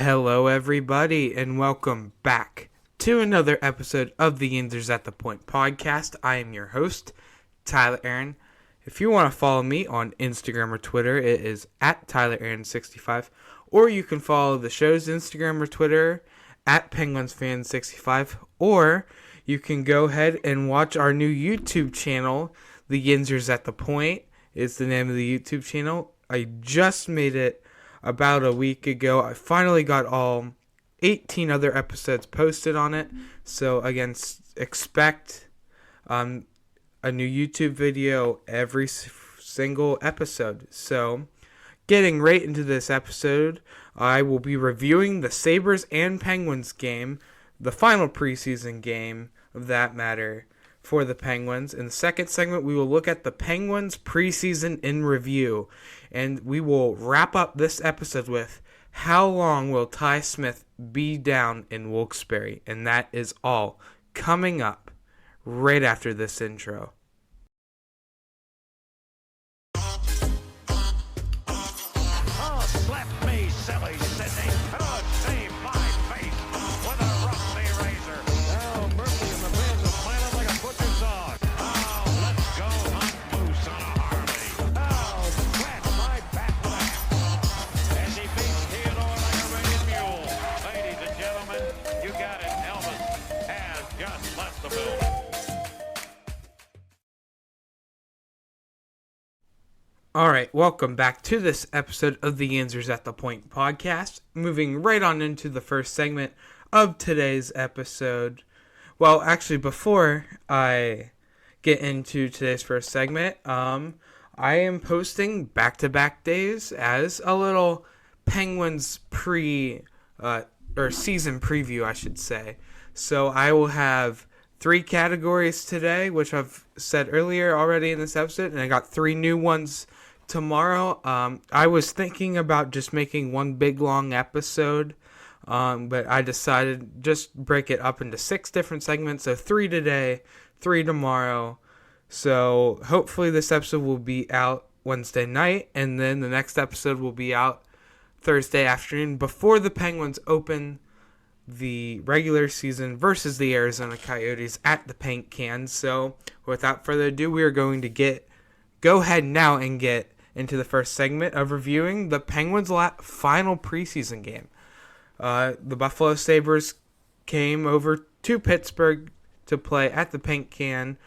Hello, everybody, and welcome back to another episode of the Yinzers at the Point podcast. I am your host, Tyler Aaron. If you want to follow me on Instagram or Twitter, it is at TylerAaron65, or you can follow the show's Instagram or Twitter at PenguinsFan65, or you can go ahead and watch our new YouTube channel. The Yinzers at the Point is the name of the YouTube channel. I just made it about a week ago. I finally got all 18 other episodes posted on it. So again, expect a new YouTube video every single episode. So getting right into this episode, I will be reviewing the Sabres and Penguins game, the final preseason game of that matter for the Penguins. In the second segment, we will look at the Penguins preseason in review. And we will wrap up this episode with how long will Ty Smith be down in Wilkes-Barre? And that is all coming up right after this intro. Oh, slap me, silly Sydney. Oh, save my face with a rusty razor. Oh, Murphy and the fans are planted like a butcher's dog. Oh, let's go hunt moose on a Harley. Oh, scratch my back with a hammer. As he beats Theodore like a rated mule. Ladies and gentlemen, you got it. Elvis has just left the building. Alright, welcome back to this episode of the Yinzers at the Point podcast. Moving right on into the first segment of today's episode. Well, actually, before I get into today's first segment, I am posting back-to-back days as a little Penguins season preview, I should say. So I will have 3 categories today, which I've said earlier already in this episode, and I got 3 new ones tomorrow. I was thinking about just making one big long episode, but I decided just break it up into 6 different segments. So 3 today, 3 tomorrow. So hopefully this episode will be out Wednesday night, and then the next episode will be out Thursday afternoon before the Penguins open the regular season versus the Arizona Coyotes at the Paint Can. So without further ado, we are going to go ahead now and get into the first segment of reviewing the Penguins' final preseason game. The Buffalo Sabres came over to Pittsburgh to play at the Paint Can.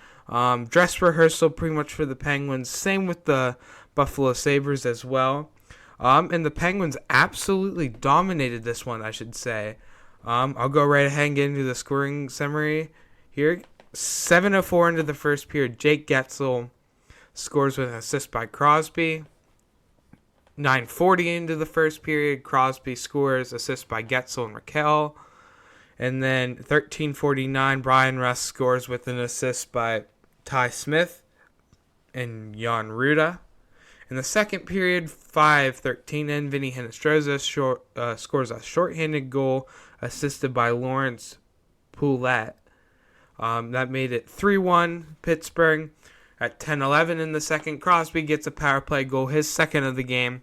Dress rehearsal pretty much for the Penguins. Same with the Buffalo Sabres as well. And the Penguins absolutely dominated this one, I should say. I'll go right ahead and get into the scoring summary here. 7:04 into the first period, Jake Guentzel scores with an assist by Crosby. 9:40 into the first period, Crosby scores, assist by Guentzel and Raquel. And then 13:49, Brian Rust scores with an assist by Ty Smith and Jan Ruda. In the second period, 5:13 in, Vinny Hinostroza scores a shorthanded goal, assisted by Lawrence Poulet. That made it 3-1 Pittsburgh. At 10:11 in the second, Crosby gets a power play goal, his second of the game,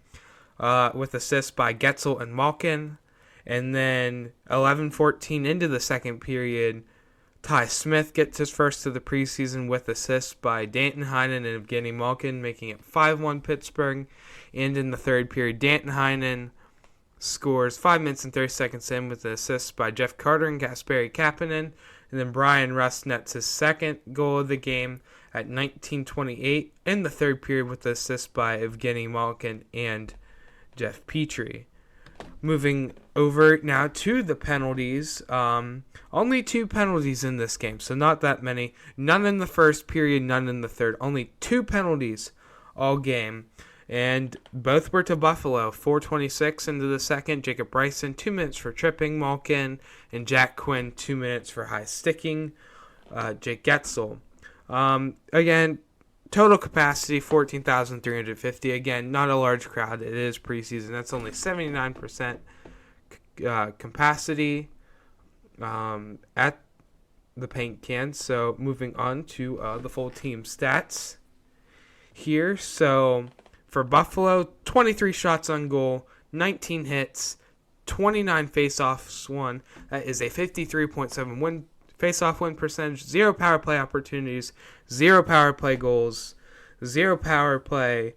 with assists by Guentzel and Malkin. And then 11:14 into the second period, Ty Smith gets his first of the preseason with assists by Danton Heinen and Evgeny Malkin, making it 5-1 Pittsburgh. And in the third period, Danton Heinen scores 5 minutes and 30 seconds in with an assist by Jeff Carter and Kasperi Kapanen. And then Brian Rust nets his second goal of the game at 19:28 in the third period with the assist by Evgeny Malkin and Jeff Petrie. Moving over now to the penalties. Only 2 penalties in this game, so not that many. None in the first period, none in the third. Only 2 penalties all game. And both were to Buffalo. 4:26 into the second, Jacob Bryson, 2 minutes for tripping Malkin, and Jack Quinn, 2 minutes for high sticking Jake Guentzel. Again, total capacity 14,350. Again, not a large crowd. It is preseason. That's only 79% capacity at the Paint Can. So moving on to the full team stats here. So for Buffalo, 23 shots on goal, 19 hits, 29 faceoffs won. That is a 53.7 faceoff win percentage. 0 power play opportunities. 0 power play goals. 0 power play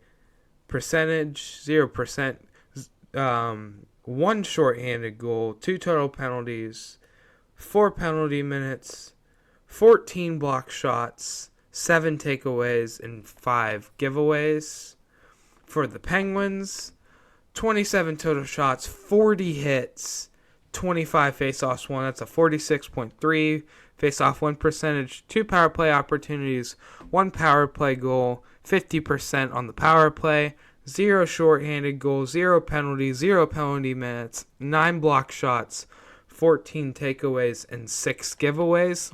percentage. 0%. 1 shorthanded goal. 2 total penalties. 4 penalty minutes. 14 block shots. 7 takeaways and 5 giveaways. For the Penguins, 27 total shots, 40 hits, 25 faceoffs won. That's a 46.3 faceoff win percentage. 2 power play opportunities, 1 power play goal, 50% on the power play, 0 shorthanded goals, 0 penalties, 0 penalty minutes, 9 block shots, 14 takeaways, and 6 giveaways.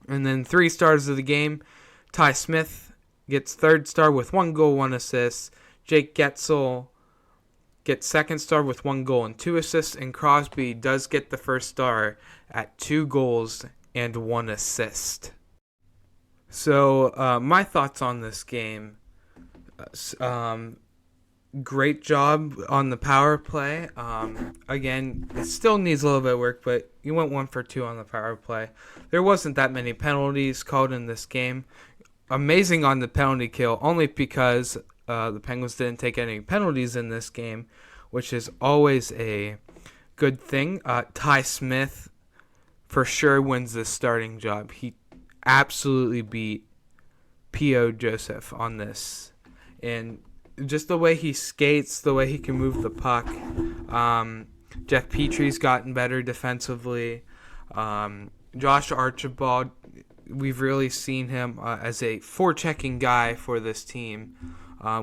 And then 3 stars of the game, Ty Smith gets 3rd star with 1 goal, 1 assist. Jake Getzel gets 2nd star with 1 goal and 2 assists. And Crosby does get the 1st star at 2 goals and 1 assist. So my thoughts on this game. Great job on the power play. Again, it still needs a little bit of work, but you went 1 for 2 on the power play. There wasn't that many penalties called in this game. Amazing on the penalty kill, only because the Penguins didn't take any penalties in this game, which is always a good thing. Ty Smith for sure wins this starting job. He absolutely beat P.O. Joseph on this. And just the way he skates, the way he can move the puck. Jeff Petry's gotten better defensively. Josh Archibald, we've really seen him as a forechecking guy for this team,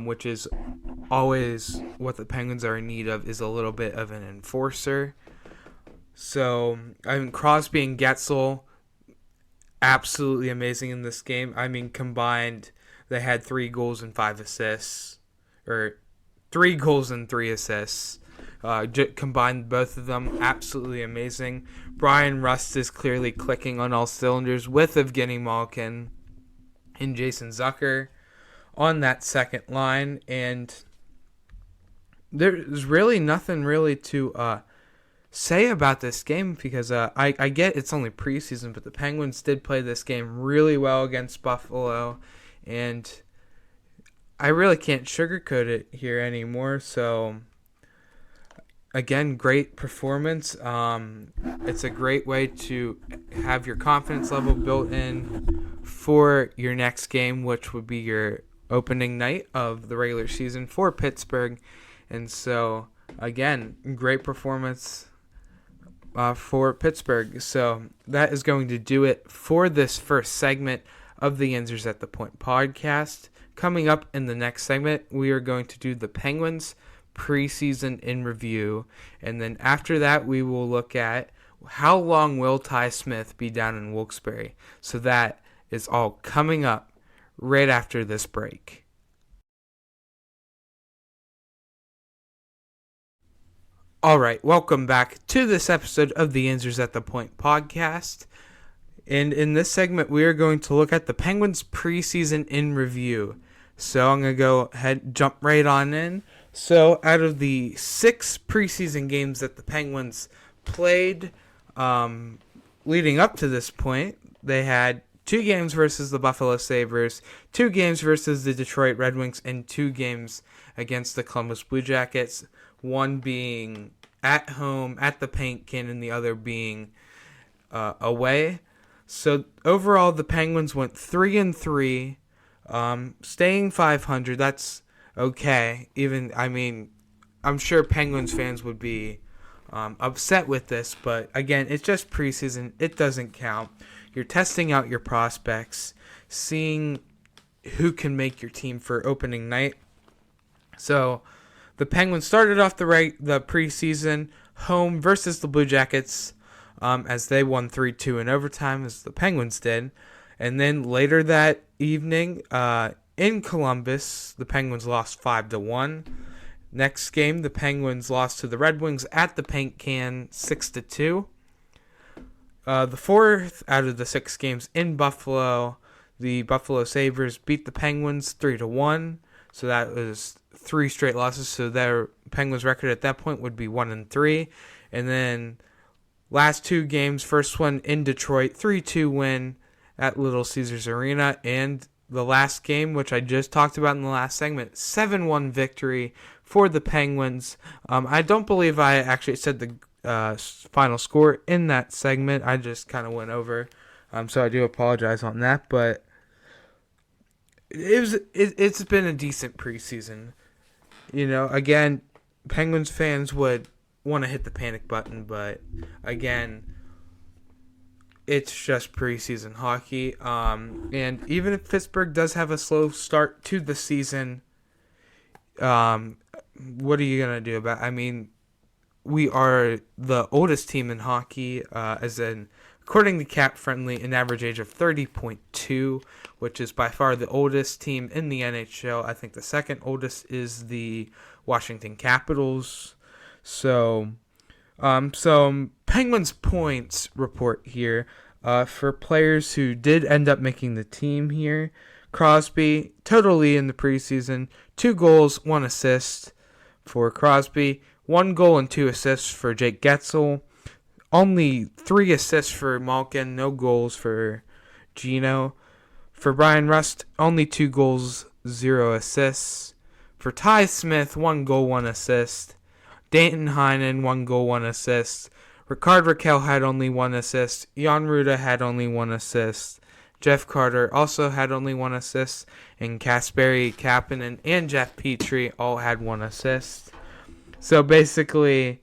which is always what the Penguins are in need of, is a little bit of an enforcer. So, Crosby and Getzel, absolutely amazing in this game. Combined, they had 3 goals and 5 assists, or 3 goals and 3 assists. Combined both of them, absolutely amazing. Brian Rust is clearly clicking on all cylinders with Evgeny Malkin and Jason Zucker on that second line, and there's really nothing really to say about this game, because I get it's only preseason, but the Penguins did play this game really well against Buffalo, and I really can't sugarcoat it here anymore. So again, great performance. It's a great way to have your confidence level built in for your next game, which would be your opening night of the regular season for Pittsburgh. And so, again, great performance for Pittsburgh. So that is going to do it for this first segment of the Yinzers at the Point podcast. Coming up in the next segment, we are going to do the Penguins preseason in review, and then after that we will look at how long will Ty Smith be down in Wilkes-Barre. So that is all coming up right after this break. Alright, welcome back to this episode of the Yinzers at the Point podcast. And in this segment, we are going to look at the Penguins preseason in review. So I'm going to go ahead, jump right on in. So out of the 6 preseason games that the Penguins played leading up to this point, they had 2 games versus the Buffalo Sabres, 2 games versus the Detroit Red Wings, and 2 games against the Columbus Blue Jackets, one being at home at the Paint Can and the other being away. So overall, the Penguins went 3-3, staying 500. That's okay. I'm sure Penguins fans would be upset with this, but again, it's just preseason. It doesn't count. You're testing out your prospects, seeing who can make your team for opening night. So the Penguins started off the preseason home versus the Blue Jackets, as they won 3-2 in overtime, as the Penguins did. And then later that evening, in Columbus, the Penguins lost 5-1. Next game, the Penguins lost to the Red Wings at the Paint Can 6-2. The 4th out of the 6 games in Buffalo, the Buffalo Sabres beat the Penguins 3-1. So that was 3 straight losses. So their Penguins record at that point would be 1-3. And then last 2 games, first one in Detroit, 3-2 win at Little Caesars Arena. And the last game, which I just talked about in the last segment, 7-1 victory for the Penguins. I don't believe I actually said the final score in that segment. I just kind of went over. So I do apologize on that. But it's been a decent preseason. Again, Penguins fans would want to hit the panic button, but again, it's just preseason hockey. And even if Pittsburgh does have a slow start to the season, what are you going to do about it? I mean, we are the oldest team in hockey, according to Cap Friendly, an average age of 30.2, which is by far the oldest team in the NHL. I think the second oldest is the Washington Capitals. So Penguins points report here for players who did end up making the team here. Crosby, totally in the preseason, 2 goals, 1 assist for Crosby, 1 goal and 2 assists for Jake Getzel, only 3 assists for Malkin, no goals for Gino. For Brian Rust, only 2 goals, 0 assists. For Ty Smith, 1 goal, 1 assist. Danton Heinen, 1 goal, 1 assist. Rickard Rakell had only 1 assist. Jan Ruda had only 1 assist. Jeff Carter also had only 1 assist. And Kasperi Kapanen and Jeff Petrie all had 1 assist. So basically,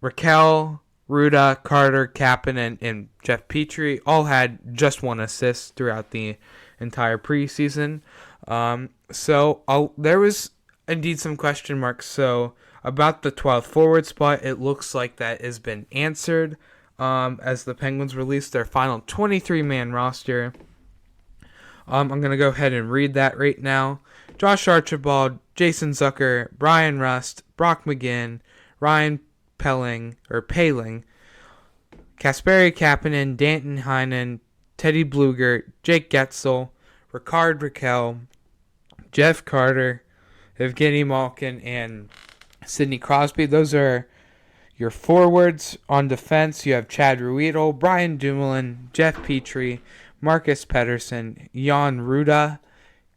Rakell, Ruda, Carter, Kapanen, and Jeff Petrie all had just 1 assist throughout the entire preseason. There was indeed some question marks. So about the 12th forward spot, it looks like that has been answered as the Penguins released their final 23-man roster. I'm going to go ahead and read that right now. Josh Archibald, Jason Zucker, Brian Rust, Brock McGinn, Ryan Paling, Kasperi Kapanen, Danton Heinen, Teddy Bluger, Jake Getzel, Rickard Rakell, Jeff Carter, Evgeny Malkin, and Sidney Crosby. Those are your forwards. On defense, you have Chad Ruedel, Brian Dumoulin, Jeff Petrie, Marcus Pettersson, Jan Ruda,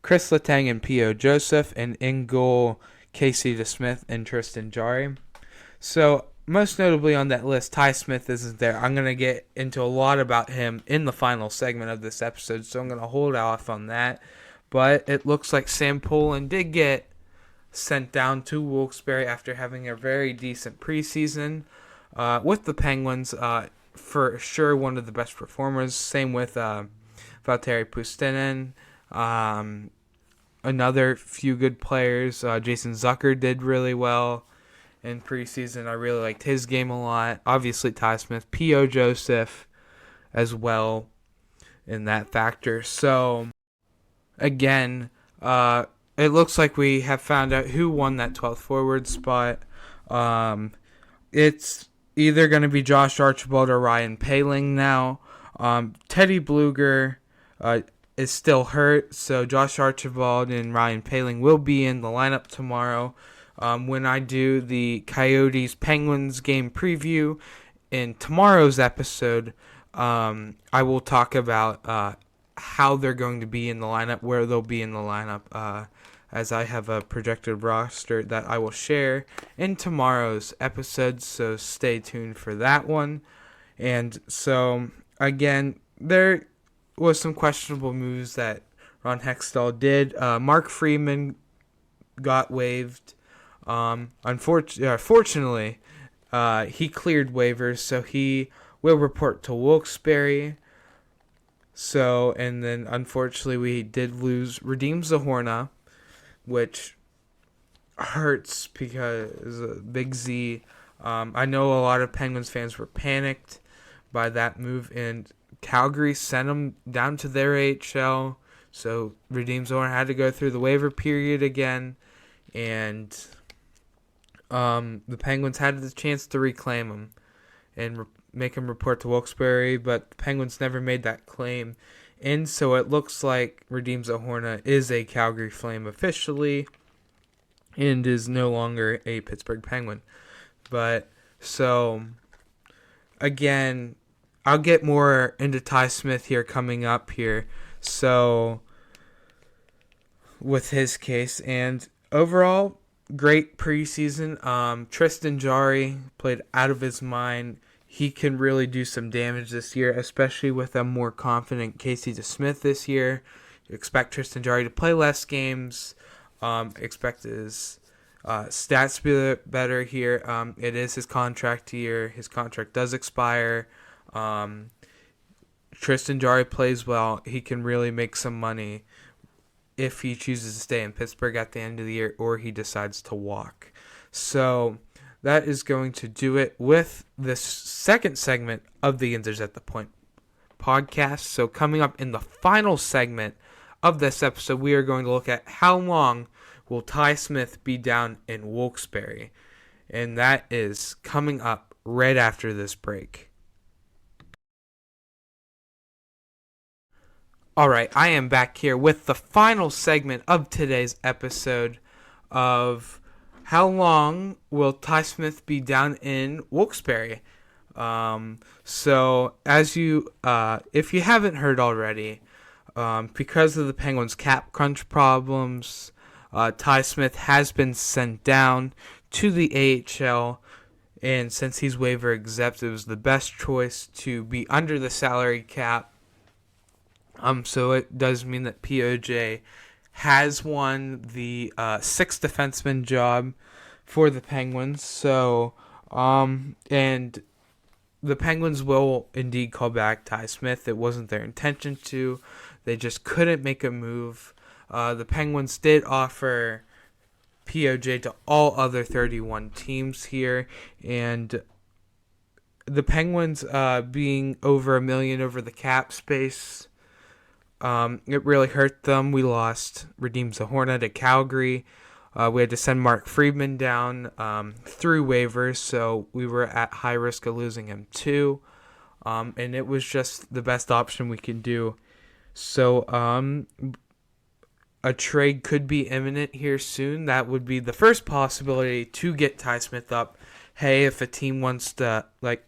Chris Letang, and P.O. Joseph, and in goal, Casey DeSmith and Tristan Jarry. So, most notably on that list, Ty Smith isn't there. I'm going to get into a lot about him in the final segment of this episode, so I'm going to hold off on that. But it looks like Sam Poulin did get sent down to Wilkes-Barre after having a very decent preseason with the Penguins. For sure, one of the best performers. Same with Valtteri Puustinen. Another few good players. Jason Zucker did really well in preseason. I really liked his game a lot. Obviously, Ty Smith, P.O. Joseph as well in that factor. So, again, it looks like we have found out who won that 12th forward spot. It's either going to be Josh Archibald or Ryan Paling now. Teddy Bluger is still hurt, so Josh Archibald and Ryan Paling will be in the lineup tomorrow. When I do the Coyotes Penguins game preview in tomorrow's episode, I will talk about how they're going to be in the lineup, where they'll be in the lineup, as I have a projected roster that I will share in tomorrow's episode, so stay tuned for that one. And so, again, there was some questionable moves that Ron Hextall did. Mark Freeman got waived. Fortunately, he cleared waivers, so he will report to Wilkes-Barre. So, and then unfortunately we did lose Radim Zahorna, which hurts because Big Z. I know a lot of Penguins fans were panicked by that move, and Calgary sent him down to their AHL. So Radim Zahorna had to go through the waiver period again, and the Penguins had the chance to reclaim him and make him report to Wilkes-Barre, but the Penguins never made that claim. And so it looks like Radim Zohorna is a Calgary Flame officially and is no longer a Pittsburgh Penguin. But so, again, I'll get more into Ty Smith here coming up here. So, with his case, and overall, great preseason. Tristan Jarry played out of his mind. He can really do some damage this year, especially with a more confident Casey DeSmith this year. You expect Tristan Jarry to play less games. Expect his stats to be better here. It is his contract year. His contract does expire. Tristan Jarry plays well. He can really make some money if he chooses to stay in Pittsburgh at the end of the year or he decides to walk. So that is going to do it with this second segment of the Yinzers at the Point podcast. So coming up in the final segment of this episode, we are going to look at how long will Ty Smith be down in Wilkes-Barre. And that is coming up right after this break. Alright, I am back here with the final segment of today's episode of how long will Ty Smith be down in Wilkes-Barre. So, as you, if you haven't heard already, because of the Penguins' cap crunch problems, Ty Smith has been sent down to the AHL, and since he's waiver exempt, it was the best choice to be under the salary cap. So it does mean that POJ has won the sixth defenseman job for the Penguins. So, and the Penguins will indeed call back Ty Smith. It wasn't their intention to. They just couldn't make a move. The Penguins did offer POJ to all other 31 teams here, and the Penguins being over $1 million over the cap space, it really hurt them. We lost Radim Zohorna to Calgary. We had to send Mark Friedman down through waivers, so we were at high risk of losing him too. And it was just the best option we can do. So a trade could be imminent here soon. That would be the first possibility to get Ty Smith up. Hey, if a team wants to, like,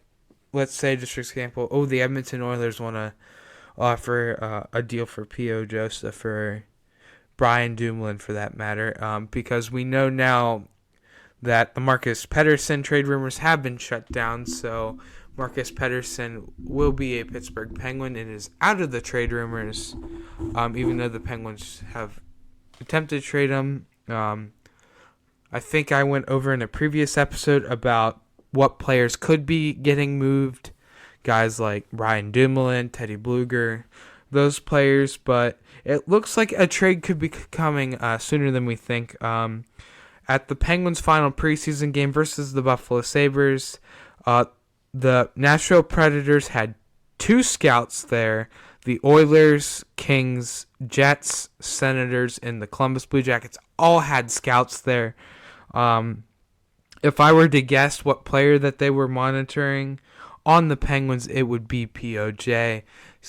let's say, just for example, the Edmonton Oilers want to offer a deal for P.O. Joseph or Brian Dumoulin for that matter, because we know now that the Marcus Pettersson trade rumors have been shut down, so Marcus Pettersson will be a Pittsburgh Penguin and is out of the trade rumors, even though the Penguins have attempted to trade him. I think I went over in a previous episode about what players could be getting moved. Guys like Ryan Dumoulin, Teddy Bluger, those players. But it looks like a trade could be coming sooner than we think. At the Penguins' final preseason game versus the Buffalo Sabres, the Nashville Predators had 2 scouts there. The Oilers, Kings, Jets, Senators, and the Columbus Blue Jackets all had scouts there. If I were to guess what player that they were monitoring on the Penguins, it would be POJ,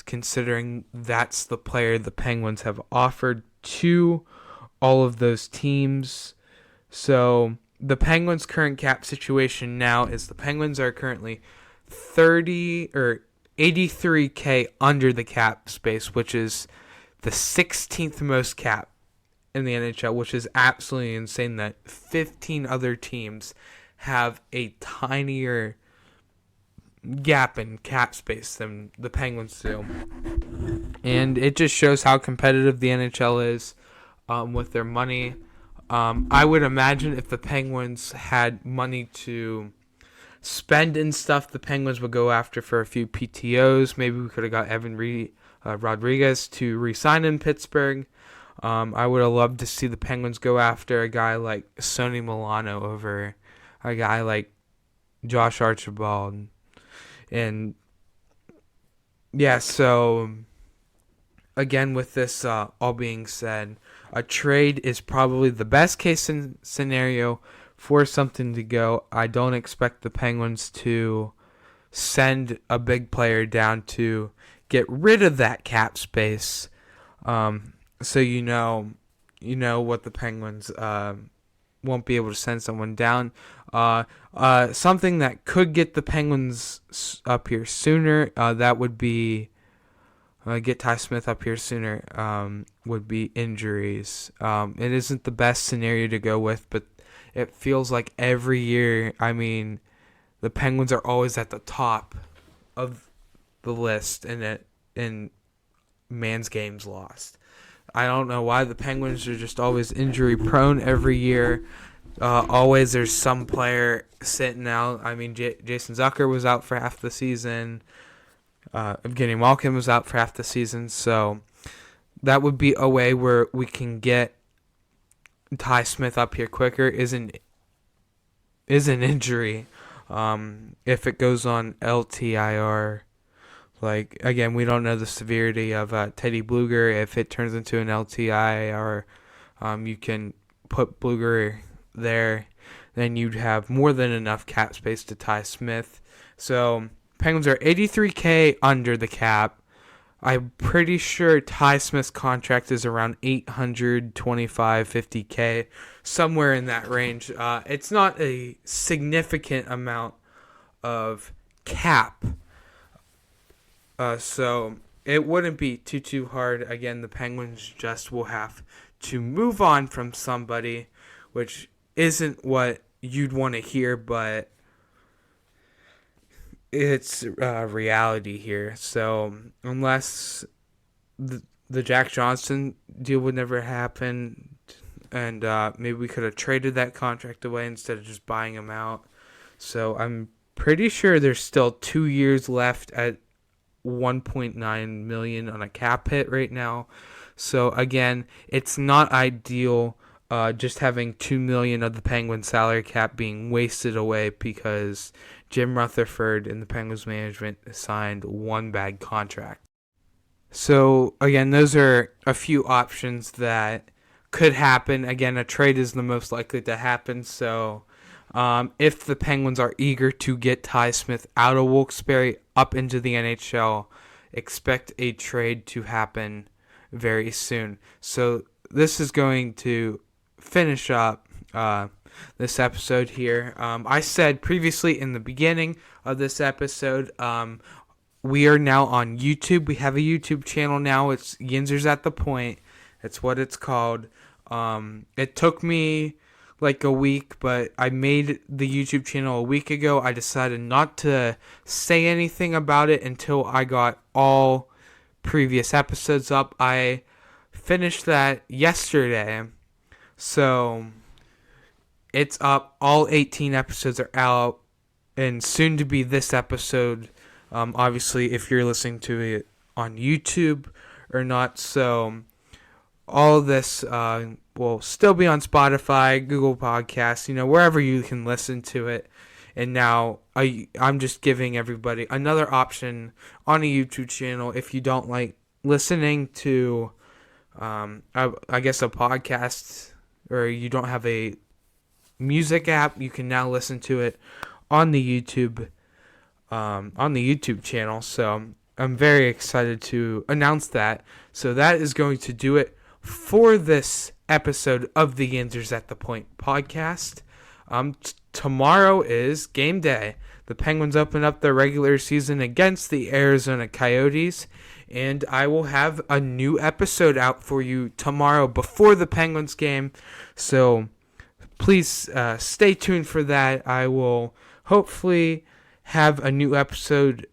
considering that's the player the Penguins have offered to all of those teams. So the Penguins' current cap situation now is the Penguins are currently 30 or 83K under the cap space, which is the 16th most cap in the NHL, which is absolutely insane that 15 other teams have a tinier gap in cap space than the Penguins do. And it just shows how competitive the NHL is with their money. I would imagine if the Penguins had money to spend and stuff, the Penguins would go after for a few PTOs. Maybe we could have got Evan Rodriguez to re-sign in Pittsburgh. I would have loved to see the Penguins go after a guy like Sonny Milano over a guy like Josh Archibald. And yeah, so again, with this all being said, a trade is probably the best case scenario for something to go. I don't expect the Penguins to send a big player down to get rid of that cap space. So you know what the Penguins won't be able to send someone down. Something that could get the Penguins up here sooner, that would be get Ty Smith up here sooner, would be injuries. It isn't the best scenario to go with, but it feels like every year, the Penguins are always at the top of the list in man's games lost. I don't know why the Penguins are just always injury prone every year. Always there's some player sitting out. Jason Zucker was out for half the season. Evgeny Malkin was out for half the season. So that would be a way where we can get Ty Smith up here quicker. Is an injury. If it goes on LTIR. Like, again, we don't know the severity of Teddy Bluger. If it turns into an LTI, or you can put Bluger there, then you'd have more than enough cap space to Ty Smith. So Penguins are $83K under the cap. I'm pretty sure Ty Smith's contract is around $825-$50K, somewhere in that range. It's not a significant amount of cap. So it wouldn't be too hard. Again, the Penguins just will have to move on from somebody, which isn't what you'd want to hear, but it's reality here. So unless the Jack Johnson deal would never happen, and maybe we could have traded that contract away instead of just buying him out. So I'm pretty sure there's still 2 years left at $1.9 million on a cap hit right now. So again, it's not ideal just having $2 million of the Penguins salary cap being wasted away because Jim Rutherford and the Penguins management signed one bad contract. So again, those are a few options that could happen. Again, a trade is the most likely to happen. So if the Penguins are eager to get Ty Smith out of Wilkes-Barre up into the NHL, expect a trade to happen very soon. So this is going to finish up this episode here. I said previously in the beginning of this episode, we are now on YouTube. We have a YouTube channel now. It's Yinzers at the Point. That's what it's called. It took me like a week, but I made the YouTube channel a week ago. I decided not to say anything about it until I got all previous episodes up. I finished that yesterday, so it's up. All 18 episodes are out, and soon to be this episode, obviously if you're listening to it on YouTube or not. So all of this will still be on Spotify, Google Podcasts, wherever you can listen to it. And now I'm just giving everybody another option on a YouTube channel. If you don't like listening to, I guess, a podcast, or you don't have a music app, you can now listen to it on the YouTube channel. So I'm very excited to announce that. So that is going to do it for this episode of the Yinzers at the Point podcast. Tomorrow is game day. The Penguins open up their regular season against the Arizona Coyotes, and I will have a new episode out for you tomorrow before the Penguins game. So please stay tuned for that. I will hopefully have a new episode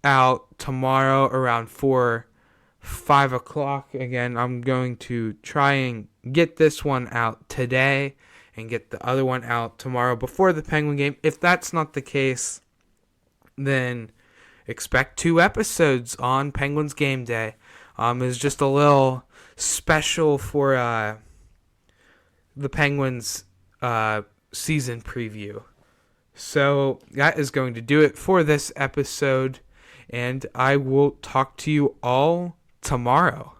out tomorrow around 5 o'clock. Again, I'm going to try and get this one out today and get the other one out tomorrow before the Penguin game. If that's not the case, then expect 2 episodes on Penguins game day. It's just a little special for the Penguins season preview. So that is going to do it for this episode, and I will talk to you all tomorrow.